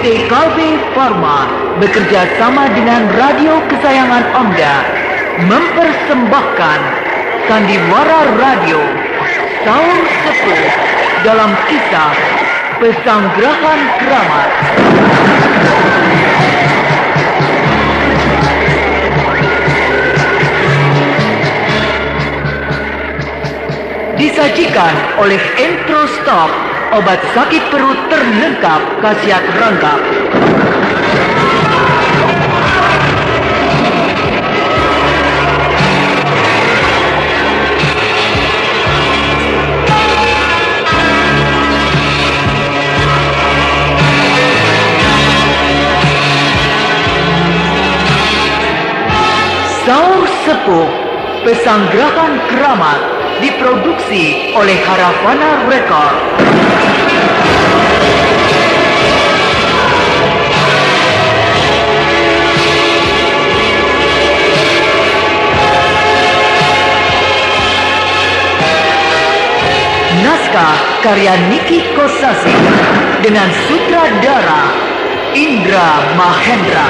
PT KB Pharma bekerja sama dengan radio kesayangan Anda mempersembahkan Sandiwara Radio Saur Sepuh dalam kisah Pesanggrahan Keramat. Disajikan oleh Entrostop, obat sakit perut terlengkap khasiat rangkap. Saur Sepuh Pesanggrahan Keramat diproduksi oleh Haravana Record. Naskah karya Niki Kosasi dengan sutradara Indra Mahendra.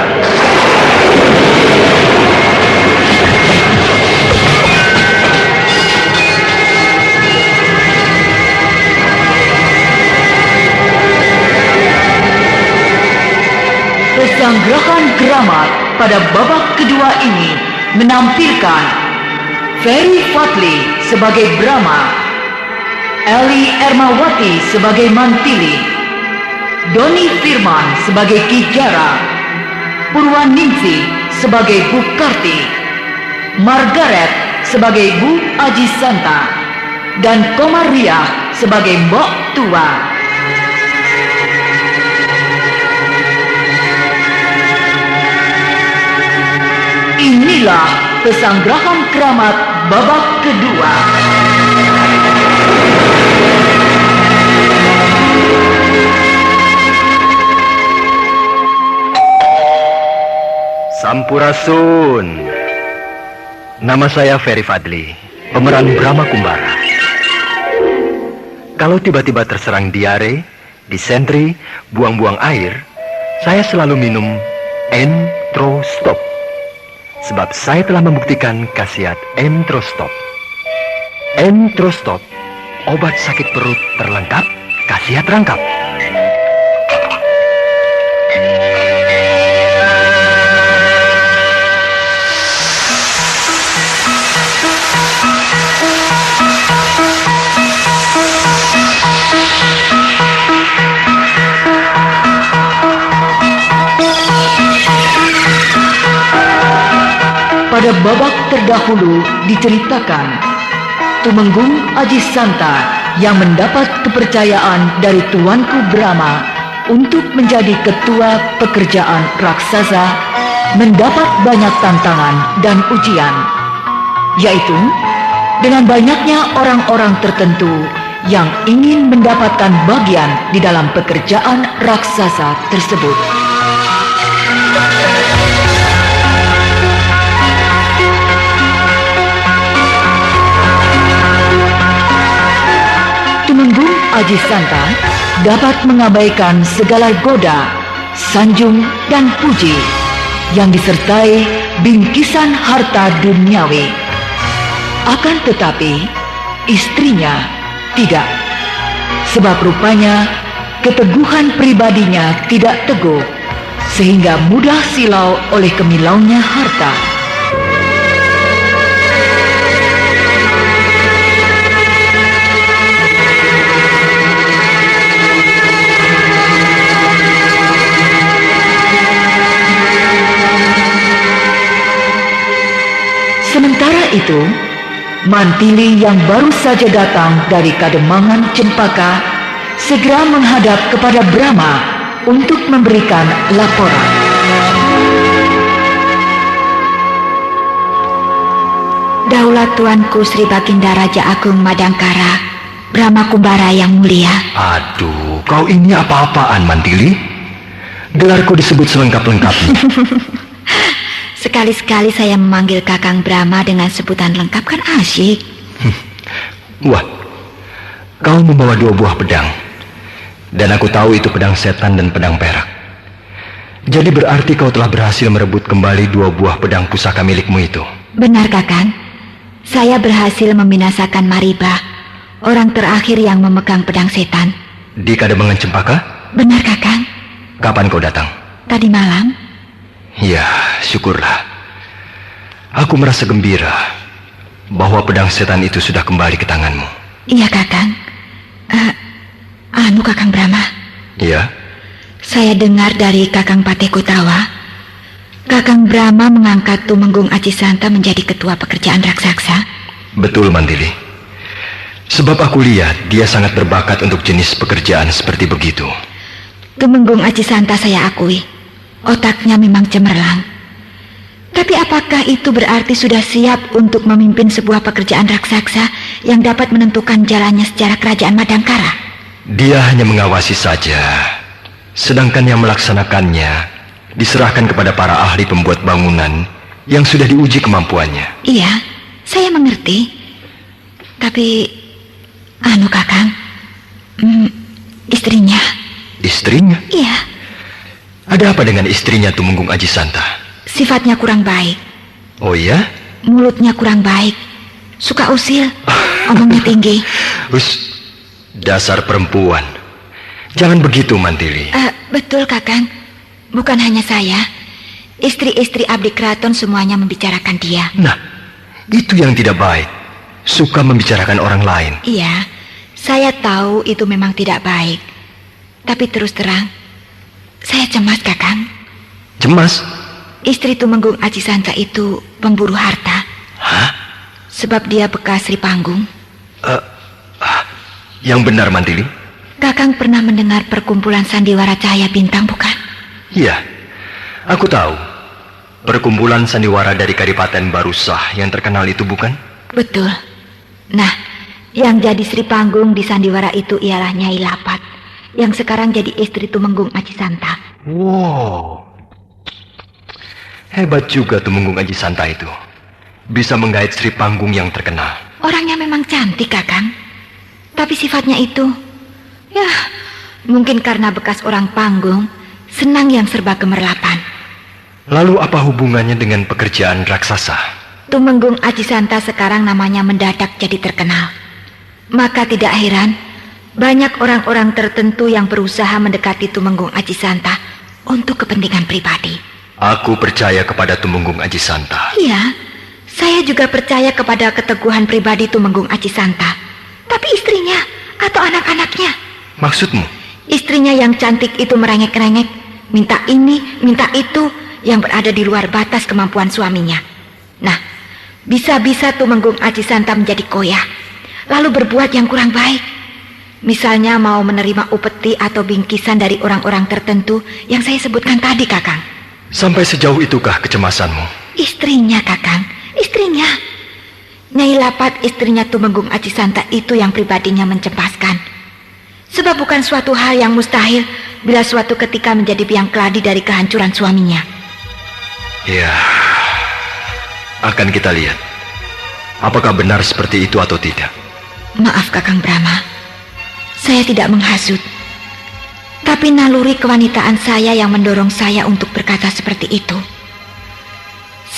Pesanggrahan Keramat pada babak kedua ini menampilkan Ferry Fadli sebagai Brahma, Eli Ermawati sebagai Mantili, Doni Firman sebagai Ki Jara, Purwaningsih sebagai Bu Karti, Margaret sebagai Bu Aji Santa, dan Komariah sebagai Mbok Tua. Inilah Pesanggrahan Keramat babak kedua. Sampurasun. Nama saya Ferry Fadli, pemeran Brahma Kumbara. Kalau tiba-tiba terserang diare, disentri, buang-buang air, saya selalu minum Entrostop. Sebab saya telah membuktikan khasiat Entrostop. Entrostop, obat sakit perut terlengkap, khasiat rangkap. Pada babak terdahulu diceritakan Tumenggung Aji Santa yang mendapat kepercayaan dari Tuanku Brahma untuk menjadi ketua pekerjaan raksasa mendapat banyak tantangan dan ujian, yaitu dengan banyaknya orang-orang tertentu yang ingin mendapatkan bagian di dalam pekerjaan raksasa tersebut. Tumenggung Aji Santa dapat mengabaikan segala goda, sanjung, dan puji yang disertai bingkisan harta duniawi. Akan tetapi, istrinya tidak. Sebab rupanya keteguhan pribadinya tidak teguh, sehingga mudah silau oleh kemilaunya harta. Sementara itu, Mantili yang baru saja datang dari Kademangan Cempaka segera menghadap kepada Brahma untuk memberikan laporan. Daulat Tuanku Sri Baginda Raja Agung Madangkara, Brahma Kumbara yang mulia. Aduh, kau ini apa-apaan, Mantili? Gelarku disebut selengkap-lengkapnya. Sekali-sekali saya memanggil Kakang Brahma dengan sebutan lengkap kan asyik. Wah, kau membawa 2 buah pedang. Dan aku tahu itu pedang setan dan pedang perak. Jadi berarti kau telah berhasil merebut kembali 2 buah pedang pusaka milikmu itu. Benar, Kakang. Saya berhasil membinasakan Maribah, orang terakhir yang memegang pedang setan. Di Kademangan Cempaka? Benar, Kakang. Kapan kau datang? Tadi malam. Ya, syukurlah. Aku merasa gembira bahwa pedang setan itu sudah kembali ke tanganmu. Iya, Kakang. Kakang Brahma. Iya? Saya dengar dari Kakang Patih Kutawa, Kakang Brahma mengangkat Tumenggung Acisanta menjadi ketua pekerjaan raksasa. Betul, Mantili. Sebab aku lihat dia sangat berbakat untuk jenis pekerjaan seperti begitu. Tumenggung Acisanta saya akui, otaknya memang cemerlang. Tapi apakah itu berarti sudah siap untuk memimpin sebuah pekerjaan raksasa yang dapat menentukan jalannya sejarah kerajaan Madangkara? Dia hanya mengawasi saja, sedangkan yang melaksanakannya diserahkan kepada para ahli pembuat bangunan yang sudah diuji kemampuannya. Iya, saya mengerti. Tapi, Kakang, istrinya. Istrinya? Iya. Ada apa dengan istrinya Tumenggung Acisanta? Sifatnya kurang baik. Oh iya? Mulutnya kurang baik. Suka usil, omongnya tinggi. Dasar perempuan. Jangan begitu, Mantili. Betul, Kakang. Bukan hanya saya. Istri-istri abdi keraton semuanya membicarakan dia. Nah, itu yang tidak baik. Suka membicarakan orang lain. Iya, saya tahu itu memang tidak baik. Tapi terus terang, saya cemas, Kakang. Cemas? Istri Tumenggung Acisanta itu pemburu harta. Hah? Sebab dia bekas Sri Panggung. Yang benar, Mantili? Kakang pernah mendengar perkumpulan Sandiwara Cahaya Bintang, bukan? Iya, aku tahu. Perkumpulan sandiwara dari Kadipaten Barusah yang terkenal itu, bukan? Betul. Nah, yang jadi Sri Panggung di sandiwara itu ialah Nyai Lapat, yang sekarang jadi istri Tumenggung Acisanta. Wow, hebat juga Tumenggung Acisanta itu. Bisa menggait Sri Panggung yang terkenal. Orangnya memang cantik, Kakang. Tapi sifatnya itu, ya, mungkin karena bekas orang panggung, senang yang serba gemerlapan. Lalu apa hubungannya dengan pekerjaan raksasa? Tumenggung Acisanta sekarang namanya mendadak jadi terkenal. Maka tidak heran, banyak orang-orang tertentu yang berusaha mendekati Tumenggung Acisanta untuk kepentingan pribadi. Aku percaya kepada Tumenggung Acisanta. Iya, saya juga percaya kepada keteguhan pribadi Tumenggung Acisanta. Tapi istrinya atau anak-anaknya? Maksudmu? Istrinya yang cantik itu merengek-rengek, minta ini, minta itu, yang berada di luar batas kemampuan suaminya. Nah, bisa-bisa Tumenggung Acisanta menjadi koyah, lalu berbuat yang kurang baik. Misalnya mau menerima upeti atau bingkisan dari orang-orang tertentu yang saya sebutkan tadi, Kakang. Sampai sejauh itukah kecemasanmu? Istrinya, Kakang, istrinya. Nyai Lapat, istrinya Tumenggung Acisanta itu yang pribadinya mencempaskan. Sebab bukan suatu hal yang mustahil bila suatu ketika menjadi biang keladi dari kehancuran suaminya. Ya, akan kita lihat apakah benar seperti itu atau tidak. Maaf, Kakang Brahma, saya tidak menghasut. Tapi naluri kewanitaan saya yang mendorong saya untuk berkata seperti itu.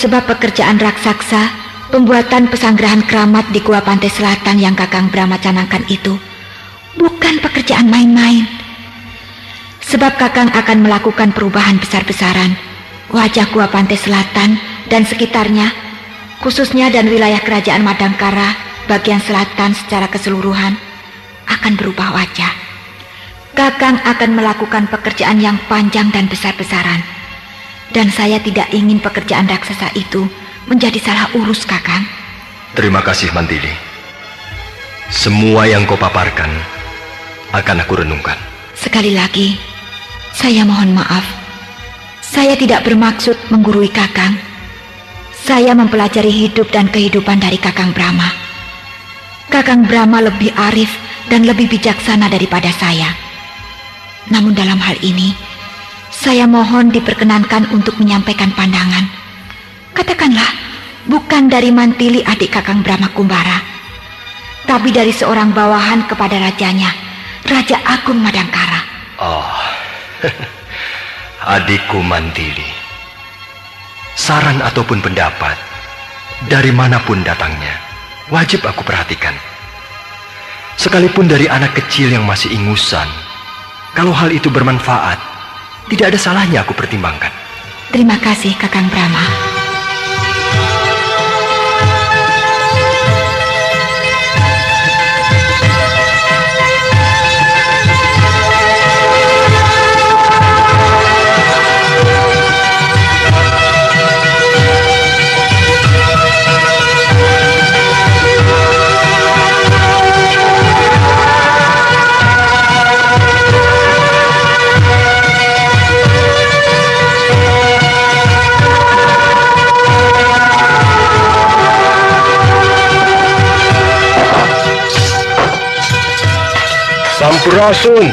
Sebab pekerjaan raksasa, pembuatan pesanggrahan keramat di Gua Pantai Selatan yang Kakang Brahma canangkan itu bukan pekerjaan main-main. Sebab Kakang akan melakukan perubahan besar-besaran. Wajah Gua Pantai Selatan dan sekitarnya, khususnya dan wilayah kerajaan Madangkara bagian selatan secara keseluruhan, akan berubah wajah. Kakang akan melakukan pekerjaan yang panjang dan besar-besaran. Dan saya tidak ingin pekerjaan raksasa itu menjadi salah urus, Kakang. Terima kasih, Mantili. Semua yang kau paparkan akan aku renungkan. Sekali lagi, saya mohon maaf. Saya tidak bermaksud menggurui Kakang. Saya mempelajari hidup dan kehidupan dari Kakang Brahma. Kakang Brahma lebih arif dan lebih bijaksana daripada saya. Namun dalam hal ini, saya mohon diperkenankan untuk menyampaikan pandangan. Katakanlah, bukan dari Mantili adik Kakang Brahma Kumbara, tapi dari seorang bawahan kepada rajanya, Raja Agung Madangkara. Oh, Adikku Mantili, saran ataupun pendapat dari manapun datangnya wajib aku perhatikan. Sekalipun dari anak kecil yang masih ingusan, kalau hal itu bermanfaat, tidak ada salahnya aku pertimbangkan. Terima kasih, Kakang Brahma. Sampurasun.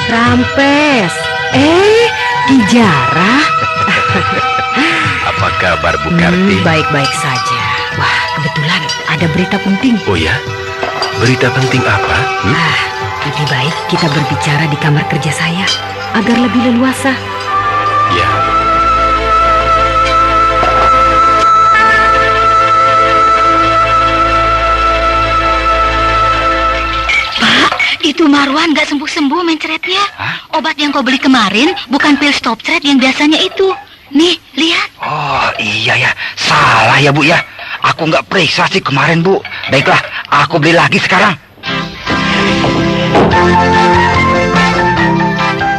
Rampes. Ki Jarah. Apa kabar Bu Karti? Baik-baik saja. Wah, kebetulan ada berita penting. Oh ya? Berita penting apa? Lebih baik kita berbicara di kamar kerja saya agar lebih leluasa. Ya. Itu Marwan gak sembuh-sembuh mencretnya. Obat yang kau beli kemarin bukan pil stop thread yang biasanya itu. Nih, lihat. Oh iya ya, salah ya Bu ya. Aku nggak periksa sih kemarin Bu. Baiklah, aku beli lagi sekarang.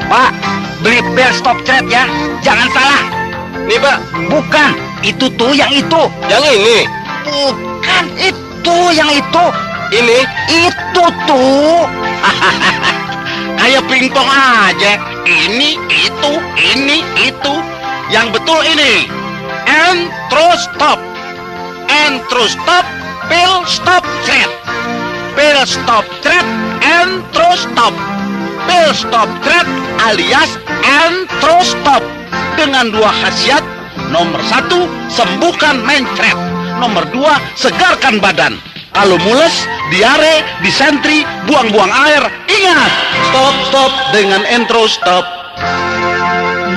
Pak, beli pil stop thread ya. Jangan salah. Nih Pak. Bukan, itu tuh yang itu. Yang ini. Bukan, itu yang itu. Ini. Itu tuh. Kayak pingpong aja. Ini, itu. Yang betul ini. Entrostop. Entrostop, pil stop thread. Pil stop thread, Entrostop. Pil stop thread alias Entrostop. Dengan dua khasiat. Nomor 1, sembuhkan mencret. Nomor 2, segarkan badan. Kalau mules, diare, disentri, buang-buang air, ingat, stop dengan Entrostop.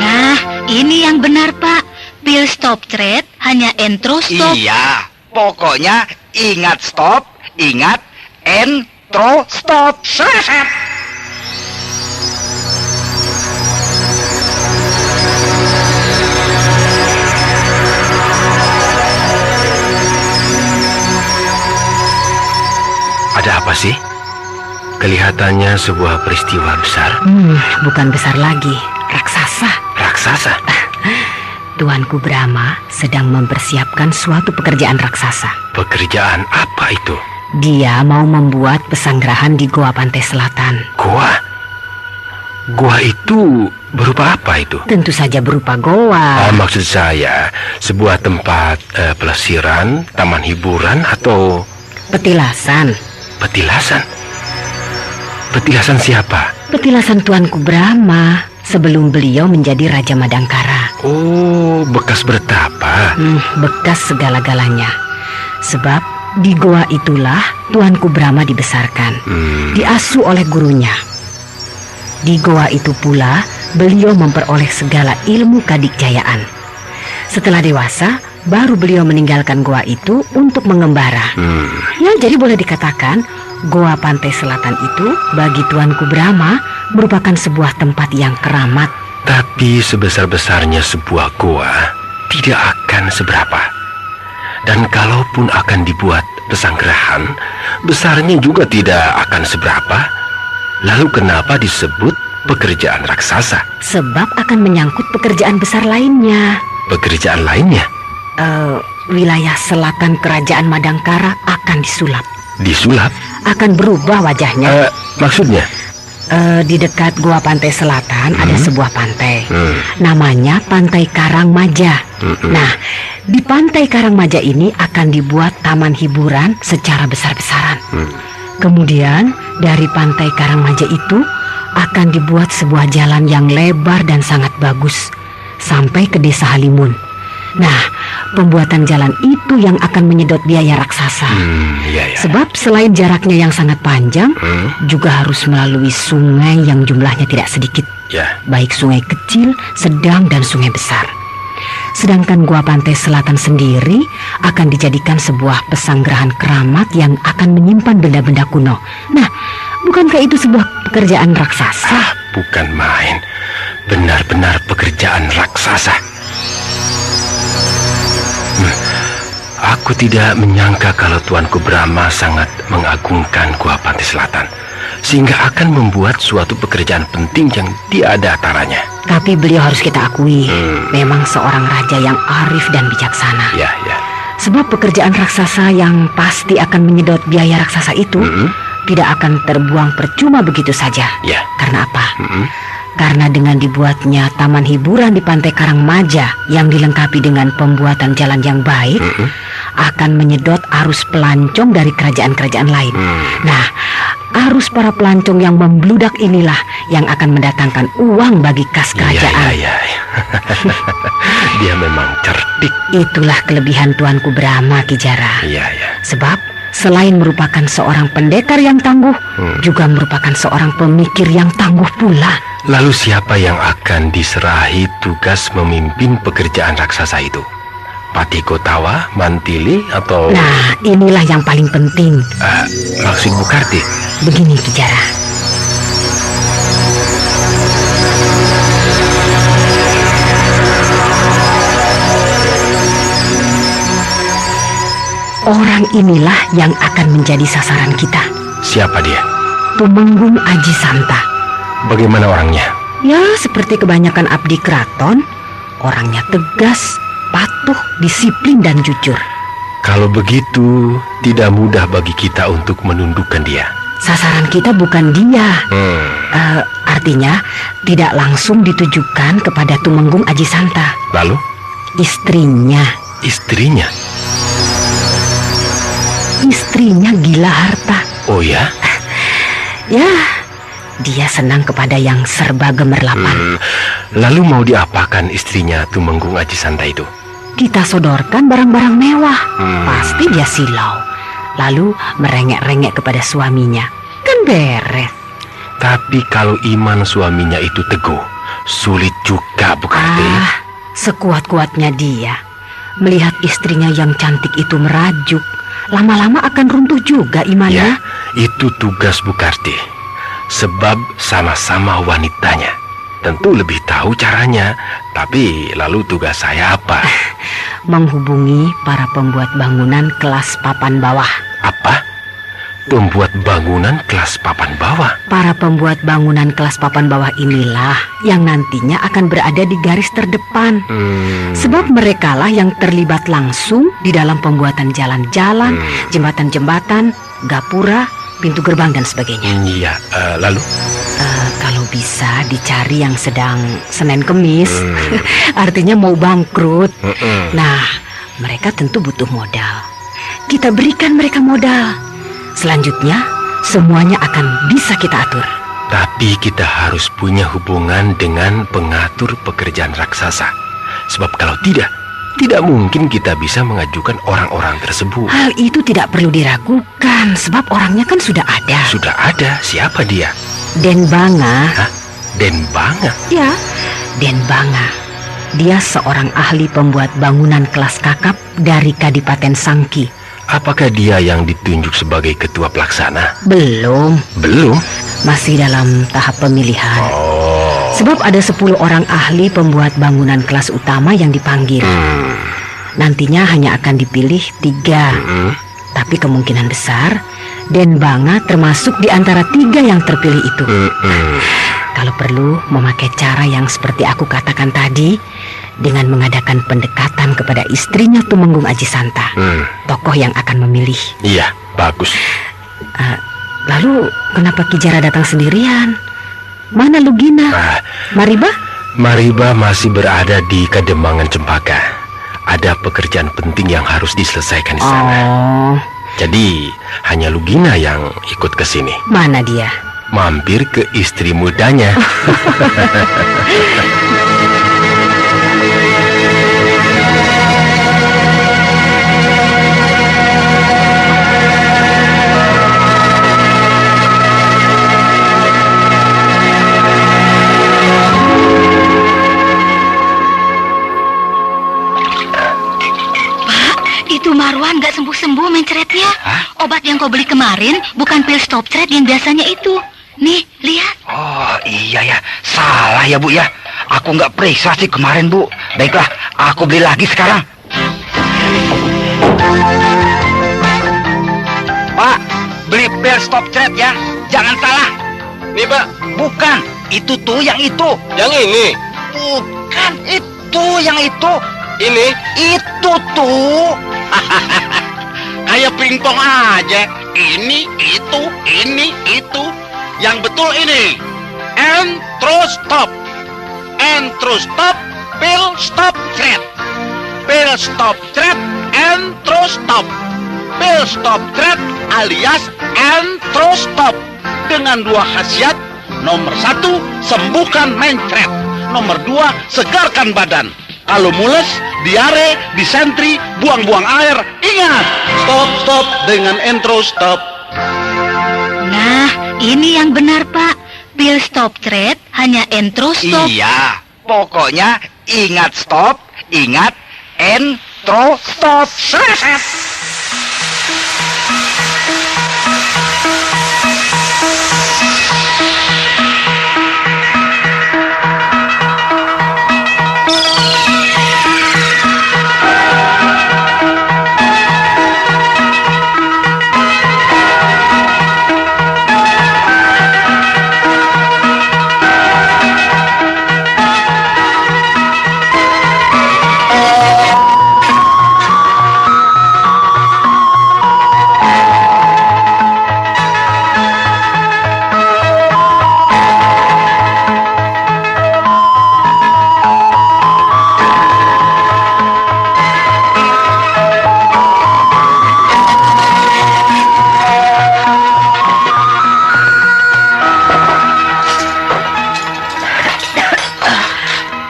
Nah, ini yang benar, Pak. Pil stop thread hanya Entrostop. Iya, pokoknya ingat stop, ingat Entrostop. Sehat. Ada apa sih? Kelihatannya sebuah peristiwa besar. Bukan besar lagi, raksasa. Raksasa? Tuanku Brahma sedang mempersiapkan suatu pekerjaan raksasa. Pekerjaan apa itu? Dia mau membuat pesanggerahan di Goa Pantai Selatan. Goa? Goa itu berupa apa itu? Tentu saja berupa goa. Maksud saya, sebuah tempat pelesiran, taman hiburan, atau Petilasan. petilasan? Petilasan siapa? Petilasan Tuanku Brahma sebelum beliau menjadi Raja Madangkara. Oh, bekas bertapa. Bekas segala-galanya. Sebab di goa itulah Tuanku Brahma dibesarkan, diasuh oleh gurunya. Di goa itu pula beliau memperoleh segala ilmu kadikjayaan. Setelah dewasa, baru beliau meninggalkan goa itu untuk mengembara. Ya, jadi boleh dikatakan Goa Pantai Selatan itu bagi Tuanku Brahma merupakan sebuah tempat yang keramat. Tapi sebesar-besarnya sebuah goa tidak akan seberapa. Dan kalaupun akan dibuat pesanggerahan, besarnya juga tidak akan seberapa. Lalu kenapa disebut pekerjaan raksasa? Sebab akan menyangkut pekerjaan besar lainnya. Pekerjaan lainnya? Wilayah selatan kerajaan Madangkara akan disulap. Disulap? Akan berubah wajahnya. Maksudnya? Di dekat Goa Pantai Selatan ada sebuah pantai. Namanya Pantai Karangmaja. Nah, di Pantai Karangmaja ini akan dibuat taman hiburan secara besar-besaran. Kemudian dari Pantai Karangmaja itu akan dibuat sebuah jalan yang lebar dan sangat bagus sampai ke Desa Halimun. Nah, pembuatan jalan itu yang akan menyedot biaya raksasa. Iya. Sebab selain jaraknya yang sangat panjang, juga harus melalui sungai yang jumlahnya tidak sedikit. Ya. baik sungai kecil, sedang, dan sungai besar. Sedangkan gua pantai selatan sendiri akan dijadikan sebuah pesanggerahan keramat yang akan menyimpan benda-benda kuno. Nah, bukankah itu sebuah pekerjaan raksasa? Bukan main. Benar-benar pekerjaan raksasa. Aku tidak menyangka kalau Tuanku Brahma sangat mengagungkan Gua Pantai Selatan, sehingga akan membuat suatu pekerjaan penting yang tiada taranya. Tapi beliau harus kita akui, memang seorang raja yang arif dan bijaksana. Ya. Sebab pekerjaan raksasa yang pasti akan menyedot biaya raksasa itu tidak akan terbuang percuma begitu saja. Ya. Karena apa? Karena dengan dibuatnya taman hiburan di Pantai Karangmaja yang dilengkapi dengan pembuatan jalan yang baik, akan menyedot arus pelancong dari kerajaan-kerajaan lain. Nah, arus para pelancong yang membludak inilah yang akan mendatangkan uang bagi kas kerajaan. Iya. Dia memang cerdik. Itulah kelebihan Tuanku Brahma, Ki Jara. Iya. Sebab selain merupakan seorang pendekar yang tangguh, juga merupakan seorang pemikir yang tangguh pula. Lalu siapa yang akan diserahi tugas memimpin pekerjaan raksasa itu? Patih Kotawa, Mantili, atau... Nah, inilah yang paling penting. Maksud Bukarti? Begini, Ki Jara. Orang inilah yang akan menjadi sasaran kita. Siapa dia? Tumenggung Aji Santa. Bagaimana orangnya? Ya, seperti kebanyakan abdi keraton, orangnya tegas, patuh, disiplin, dan jujur. Kalau begitu, tidak mudah bagi kita untuk menundukkan dia. Sasaran kita bukan dia. Artinya, tidak langsung ditujukan kepada Tumenggung Aji Santa. Lalu? Istrinya. Istrinya? Istrinya gila harta. Oh ya? Ya, dia senang kepada yang serba gemerlapan. Lalu mau diapakan istrinya Tumenggung Aji Santa itu? Kita sodorkan barang-barang mewah. Pasti dia silau. Lalu merengek-rengek kepada suaminya. Kan beres. Tapi kalau iman suaminya itu teguh, sulit juga, Bukarti. Sekuat-kuatnya dia melihat istrinya yang cantik itu merajuk, lama-lama akan runtuh juga imannya. Ya, itu tugas Bukarti. Sebab sama-sama wanitanya. Tentu lebih tahu caranya. Tapi lalu tugas saya apa? Menghubungi para pembuat bangunan kelas papan bawah. Apa? Pembuat bangunan kelas papan bawah? Para pembuat bangunan kelas papan bawah inilah yang nantinya akan berada di garis terdepan. Sebab merekalah yang terlibat langsung di dalam pembuatan jalan-jalan, jembatan-jembatan, gapura, pintu gerbang, dan sebagainya. Iya, lalu? Kalau bisa dicari yang sedang Senin Kemis, artinya mau bangkrut. Nah, mereka tentu butuh modal. Kita berikan mereka modal. Selanjutnya, semuanya akan bisa kita atur. Tapi kita harus punya hubungan dengan pengatur pekerjaan raksasa. Sebab kalau tidak mungkin kita bisa mengajukan orang-orang tersebut. Hal itu tidak perlu diragukan, sebab orangnya kan sudah ada. Sudah ada? Siapa dia? Den Banga. Hah? Den Banga? Ya, Den Banga. Dia seorang ahli pembuat bangunan kelas kakap dari Kadipaten Sangki. Apakah dia yang ditunjuk sebagai ketua pelaksana? Belum. Belum? Masih dalam tahap pemilihan. Oh. Sebab ada 10 orang ahli pembuat bangunan kelas utama yang dipanggil. Nantinya hanya akan dipilih 3. Tapi kemungkinan besar Den Banga termasuk di antara 3 yang terpilih itu. Kalau perlu memakai cara yang seperti aku katakan tadi, dengan mengadakan pendekatan kepada istrinya Tumenggung Aji Santa, tokoh yang akan memilih. Iya, bagus. Lalu kenapa Ki Jara datang sendirian? Mana Lugina? Mariba? Mariba masih berada di Kademangan Cempaka. Ada pekerjaan penting yang harus diselesaikan di sana. Oh. Jadi hanya Lugina yang ikut ke sini. Mana dia? Mampir ke istri mudanya. ketahuan gak sembuh-sembuh mencretnya. Hah? Obat yang kau beli kemarin bukan pil stop cret yang biasanya itu. Nih, lihat. Oh iya ya, salah ya Bu ya. Aku nggak periksa sih kemarin Bu. Baiklah, aku beli lagi sekarang. Pak, beli pil stop cret ya. Jangan salah. Nih, Pak. Bukan, itu tuh yang itu. Yang ini. Bukan, itu yang itu. Ini. Itu tuh. Kayak pingpong aja. Ini, itu. Yang betul ini. Entrostop. Entrostop, pil stop threat. Pil stop threat, entrostop. Pil stop threat alias entrostop. Dengan 2 khasiat. Nomor 1, sembuhkan mencret. Nomor 2, segarkan badan. Kalau mules, diare, disentri, buang-buang air, ingat, stop dengan entrostop. Nah, ini yang benar, Pak. Pil stop threat hanya entrostop. Iya, pokoknya ingat stop, ingat entrostop. Set.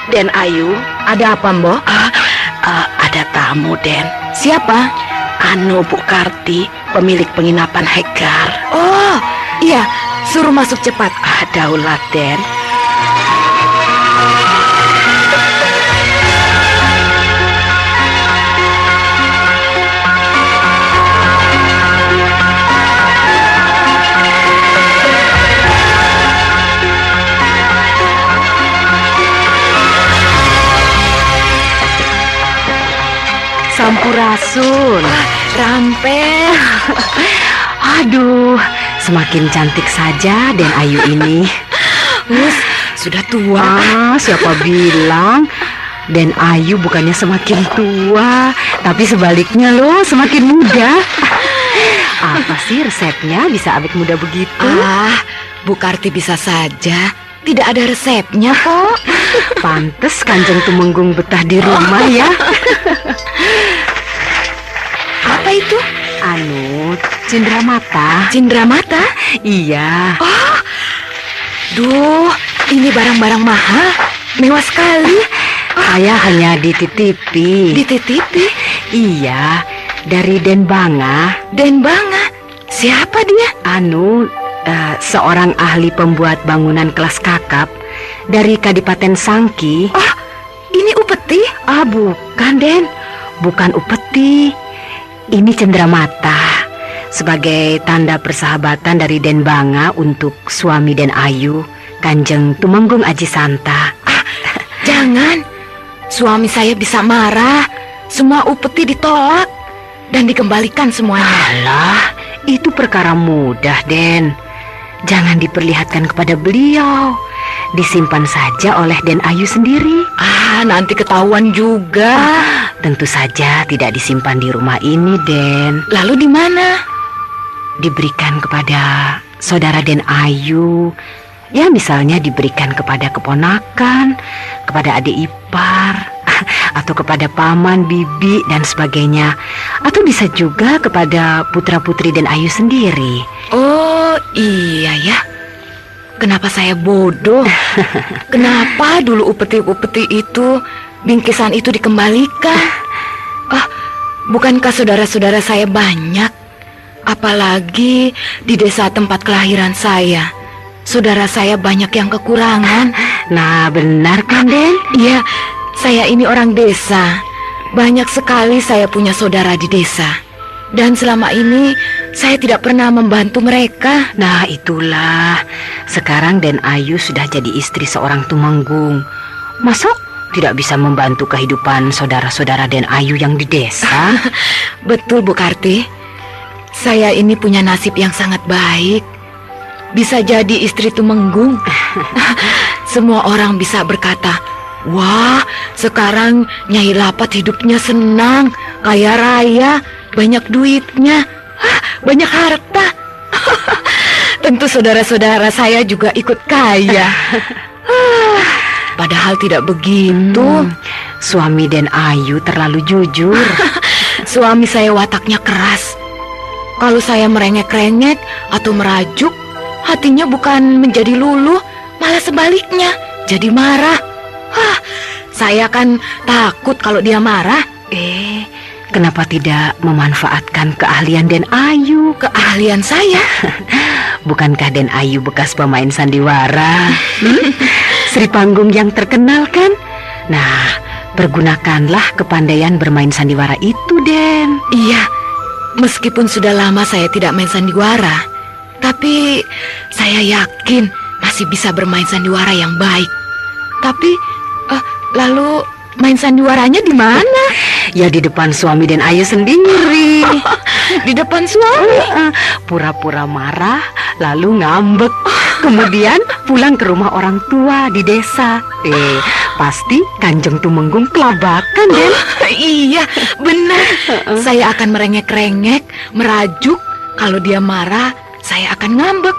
Den Ayu, ada apa, Mbok? Ada tamu, Den. Siapa? Anu Bu Karti, pemilik penginapan Hegar. Oh, iya, suruh masuk cepat. Daulat, Den. Sampurasun. Rampel. Aduh, semakin cantik saja Den Ayu ini. Sudah tua. Siapa bilang? Den Ayu bukannya semakin tua, tapi sebaliknya loh, semakin muda. Apa sih resepnya bisa awet muda begitu? Bu Karti bisa saja. Tidak ada resepnya kok. Pantes Kanjeng Tumenggung betah di rumah ya. Apa itu? Anu, cindramata. Cindramata? Iya. Duh, ini barang-barang mahal. Mewah sekali. Saya hanya dititipi. Dititipi? Iya, dari Den Banga. Den Banga? Siapa dia? Anu, seorang ahli pembuat bangunan kelas kakap dari Kadipaten Sangki. Oh, ini upeti? Bukan, Den. Bukan upeti. Ini cendramata. Sebagai tanda persahabatan dari Den Banga untuk suami Den Ayu, Kanjeng Tumenggung Aji Santa. Jangan. Suami saya bisa marah. Semua upeti ditolak dan dikembalikan semuanya. Alah, itu perkara mudah, Den. Jangan diperlihatkan kepada beliau. Disimpan saja oleh Den Ayu sendiri. Nanti ketahuan juga. Tentu saja tidak disimpan di rumah ini, Den. Lalu di mana? Diberikan kepada saudara Den Ayu. Ya, misalnya diberikan kepada keponakan, kepada adik ipar, atau kepada paman, bibi, dan sebagainya. Atau bisa juga kepada putra-putri Den Ayu sendiri. Oh, iya ya. Kenapa saya bodoh? Kenapa dulu upeti-upeti itu, bingkisan itu dikembalikan? Bukankah saudara-saudara saya banyak? Apalagi di desa tempat kelahiran saya. Saudara saya banyak yang kekurangan. Nah, benar kan, Den? Iya, saya ini orang desa. Banyak sekali saya punya saudara di desa. Dan selama ini saya tidak pernah membantu mereka. Nah itulah, sekarang Den Ayu sudah jadi istri seorang tumenggung. Masa tidak bisa membantu kehidupan saudara-saudara Den Ayu yang di desa? Betul Bu Karti. Saya ini punya nasib yang sangat baik. Bisa jadi istri tumenggung. Semua orang bisa berkata, wah, sekarang Nyai Lapat hidupnya senang, kaya raya, banyak duitnya, banyak harta. Tentu saudara-saudara saya juga ikut kaya. Padahal tidak begitu. Suami Den Ayu terlalu jujur. Suami saya wataknya keras. Kalau saya merengek-rengek atau merajuk, hatinya bukan menjadi luluh, malah sebaliknya, jadi marah. Saya kan takut kalau dia marah. Kenapa tidak memanfaatkan keahlian Den Ayu? Keahlian saya? Bukankah Den Ayu bekas pemain sandiwara? Sri panggung yang terkenal kan? Nah, pergunakanlah kepandaian bermain sandiwara itu, Den. Iya, meskipun sudah lama saya tidak main sandiwara, tapi saya yakin masih bisa bermain sandiwara yang baik. Tapi, lalu main sandiwaranya di mana? Ya di depan suami Den Ayu sendiri. Di depan suami? Pura-pura marah, lalu ngambek. Kemudian pulang ke rumah orang tua di desa. Pasti Kanjeng Tumenggung kelabakan, Den. Iya, benar. Saya akan merengek-rengek, merajuk. Kalau dia marah, saya akan ngambek.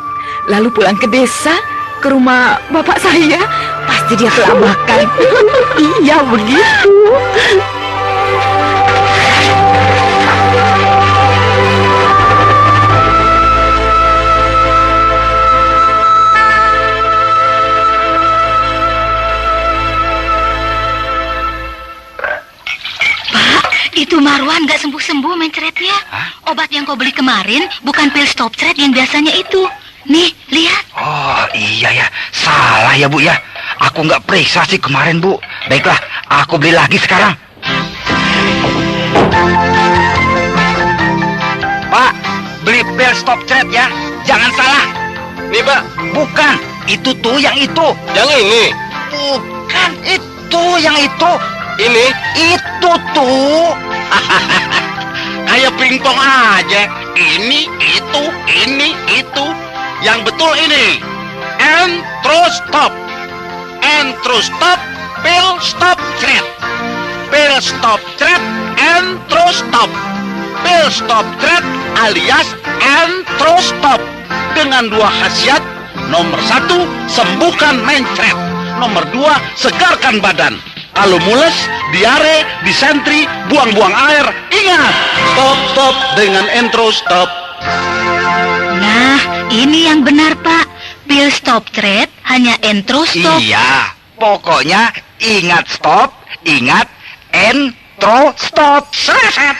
Lalu pulang ke desa, ke rumah bapak saya. Pasti dia kelabakan. Iya, begitu. Itu Marwan gak sembuh-sembuh mencretnya. Obat yang kau beli kemarin bukan pil stop thread yang biasanya itu. Nih, lihat. Oh iya ya, salah ya Bu ya. Aku nggak periksa sih kemarin Bu. Baiklah, aku beli lagi sekarang. Pak, beli pil stop thread ya. Jangan salah. Nih Pak, Bukan, itu tuh yang itu. yang ini. Bukan, itu yang itu. Ini Itu tuh. kayak pingpong aja. Ini, itu. Yang betul ini. Entrostop. Entrostop, pil stop thread. Pil stop thread, entrostop. Pil stop thread alias entrostop. Dengan dua khasiat. Nomor 1, sembuhkan mencret. Nomor 2, segarkan badan. Kalau mules, diare, disentri, buang-buang air, ingat, stop dengan entrostop. Nah, ini yang benar, Pak. Pil stop thread hanya entrostop. Iya, pokoknya ingat stop, ingat entrostop. Seset.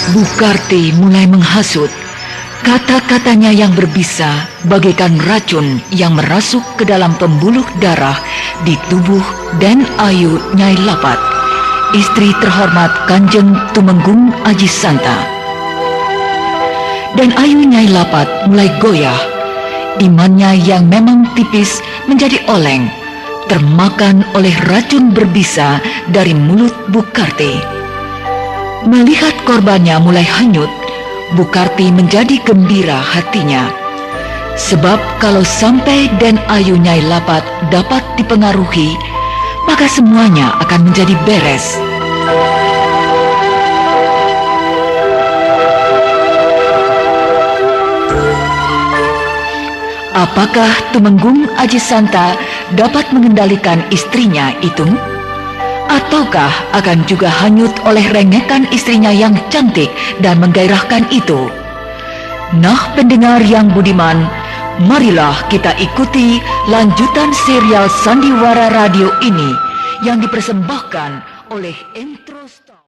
Bu Karti mulai menghasut. Kata-katanya yang berbisa bagaikan racun yang merasuk ke dalam pembuluh darah di tubuh Den Ayu Nyai Lapat, istri terhormat Kanjeng Tumenggung Aji Santa. Den Ayu Nyai Lapat mulai goyah. Imannya yang memang tipis menjadi oleng, termakan oleh racun berbisa dari mulut Bu Karti. Melihat korbannya mulai hanyut, Bu Karti menjadi gembira hatinya. Sebab kalau sampai Den Ayu Nyai Lapat dapat dipengaruhi, maka semuanya akan menjadi beres. Apakah Tumenggung Aji Santa dapat mengendalikan istrinya itu? Ataukah akan juga hanyut oleh rengekan istrinya yang cantik dan menggairahkan itu? Nah, pendengar yang budiman, marilah kita ikuti lanjutan serial Sandiwara Radio ini yang dipersembahkan oleh Entrostop.